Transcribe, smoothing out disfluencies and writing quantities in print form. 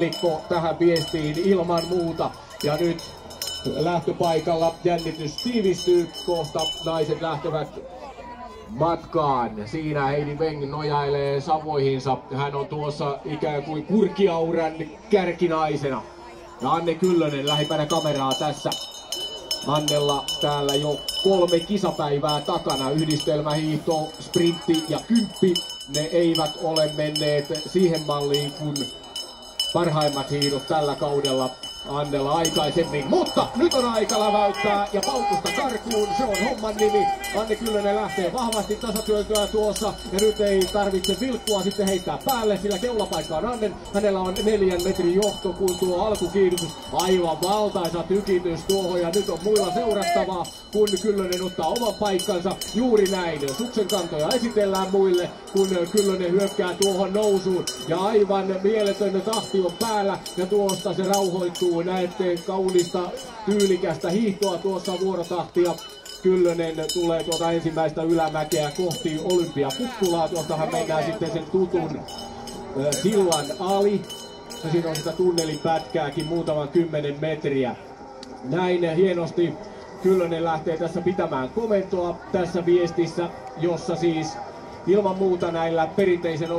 Likko tähän viestiin ilman muuta. Ja nyt lähtöpaikalla jännitys tiivistyy. Kohta naiset lähtevät matkaan. Siinä Heidi Weng nojailee savoihinsa. Hän on tuossa ikään kuin kurkiauran kärkinaisena. Ja Anne Kyllönen lähimpänä kameraa tässä. Annella täällä jo 3 kisapäivää takana. Yhdistelmähiihto, sprintti ja kymppi. Ne eivät ole menneet siihen malliin, kun parhaimmat hiidot tällä kaudella Annella aikaisemmin, mutta nyt on aika läväyttää ja paukusta karkuun, se on homman nimi. Anne Kyllönen lähtee vahvasti tasatyöntöä tuossa ja nyt ei tarvitse vilkkua sitten heittää päälle, sillä keulapaikka on Annen. Hänellä on 4 metrin johto, kun tuo alkukiihdytys, aivan valtaisa tykitys tuohon ja nyt on muilla seurattavaa, kun Kyllönen ottaa oman paikkansa. Juuri näin, suksen kantoja esitellään muille, kun Kyllönen hyökkää tuohon nousuun ja aivan mieletön tahti on päällä ja tuosta se rauhoittuu. Näette kaunista, tyylikästä hiihtoa tuossa vuorotahtia. Kyllönen tulee tuota ensimmäistä ylämäkeä kohti Olympiaputkulaa. Tuostahan mennään sitten sen tutun sillan ali. Ja siinä on sitä tunnelin pätkääkin muutaman 10 metriä. Näin hienosti Kyllönen lähtee tässä pitämään komentoa tässä viestissä, jossa siis ilman muuta näillä perinteisen